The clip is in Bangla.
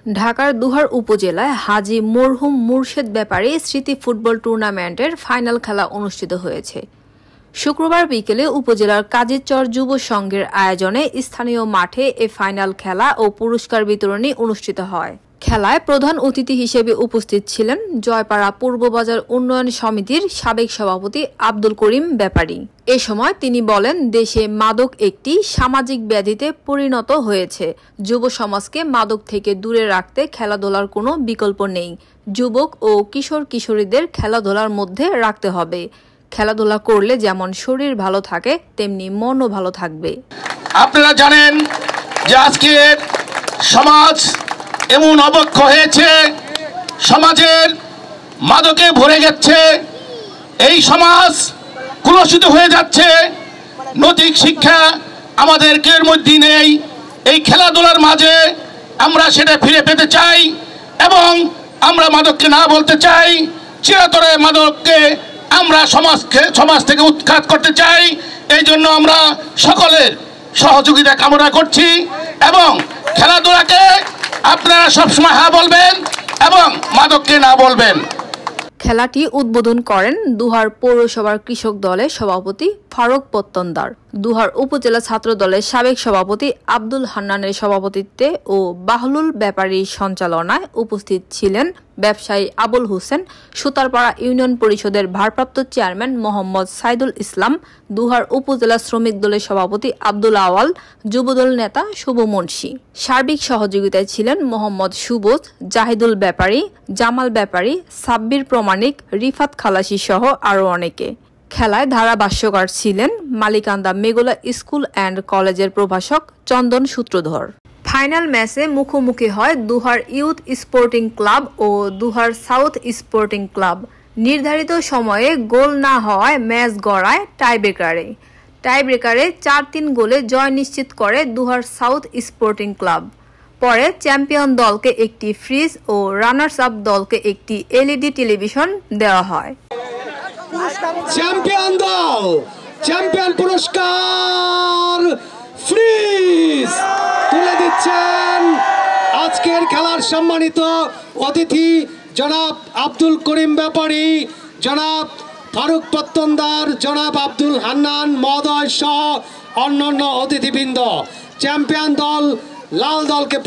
ঢাকার দুহার উপজেলায় হাজী মরহুম মুর্শেদ ব্যাপারী স্মৃতি ফুটবল টুর্নামেন্টের ফাইনাল খেলা অনুষ্ঠিত হয়েছে। শুক্রবার বিকেলে উপজেলার কাজীরচর যুব সংঘের আয়োজনে স্থানীয় মাঠে এ ফাইনাল খেলা ও পুরস্কার বিতরণী অনুষ্ঠিত হয়। খেলায় প্রধান অতিথি হিসেবে উপস্থিত ছিলেন জয়পাড়া পূর্ব বাজার উন্নয়ন সমিতির সাবেক সভাপতি আব্দুল করিম ব্যাপারী। এ সময় তিনি বলেন, দেশে মাদক একটি সামাজিক ব্যাধিতে পরিণত হয়েছে। যুব সমাজকে মাদক থেকে দূরে রাখতে খেলাধুলার কোনো বিকল্প নেই। যুবক ও কিশোর কিশোরীদের খেলাধুলার মধ্যে রাখতে হবে। খেলাধুলা করলে যেমন শরীর ভালো থাকে তেমনি মনও ভালো থাকবে। আপনারা জানেন যে আজকের সমাজ এমন অবক্ষ হয়েছে, সমাজের মাদকে ভরে গেছে, এই সমাজ কুলসিত হয়ে যাচ্ছে। নৈতিক শিক্ষা আমাদের কেউ মধ্যে নেই। এই খেলাধুলার মাঝে আমরা সেটা ফিরে পেতে চাই এবং আমরা মাদককে না বলতে চাই। চিরতরে মাদককে আমরা সমাজ থেকে উৎখাত করতে চাই। এই জন্য আমরা সকলের সহযোগিতা কামনা করছি এবং খেলাধুলাকে আপনারা সবসময় হ্যাঁ বলবেন এবং মাদককে না বলবেন। খেলাটি উদ্বোধন করেন দুহার পৌরসভার কৃষক দলের সভাপতি ফারুক পত্তনদার। দুহার উপজেলা ছাত্র দলের সাবেক সভাপতি আব্দুল হান্নানের সভাপতিত্বে ও বাহলুল ব্যাপারীর সঞ্চালনায় উপস্থিত ছিলেন ব্যবসায়ী আবুল হোসেন, সুতারপাড়া ইউনিয়ন পরিষদের ভারপ্রাপ্ত চেয়ারম্যান মোহাম্মদ সাইদুল ইসলাম, দুহার উপজেলা শ্রমিক দলের সভাপতি আব্দুল আওয়াল, যুবদল নেতা শুভ মুন্সি। সার্বিক সহযোগিতায় ছিলেন মোহাম্মদ সুবোধ, জাহিদুল ব্যাপারী, জামাল ব্যাপারী, সাব্বির প্রমাণিক, রিফাত খালাসি সহ আরও অনেকে। খেলায় ধারাভাষ্যকার ছিলেন মালিকান্দা মেঘলা স্কুল অ্যান্ড কলেজের প্রভাষক চন্দন সূত্রধর। ফাইনাল ম্যাচে মুখোমুখি হয় দুহার ইউথ স্পোর্টিং ক্লাব ও দুহার সাউথ স্পোর্টিং ক্লাব। নির্ধারিত সময়ে গোল না হওয়ায় ম্যাচ গড়ায় টাইব্রেকারে। টাইব্রেকারে 4-3 গোলে জয় নিশ্চিত করে দুহার সাউথ স্পোর্টিং ক্লাব। পরে চ্যাম্পিয়ন দলকে একটি ফ্রিজ ও রানার্স আপ দলকে একটি এলইডি টেলিভিশন দেওয়া হয়। চ্যাম্পিয়ন দল চ্যাম্পিয়ন পুরস্কার ফ্রিজ তুলে দিচ্ছেন আজকের খেলার সম্মানিত অতিথি জনাব আব্দুল করিম ব্যাপারী, জনাব ফারুক পত্তনদার, জনাব আব্দুল হান্নান মহোদয় সহ অন্যান্য অতিথিবৃন্দ। চ্যাম্পিয়ন দল লাল দলকে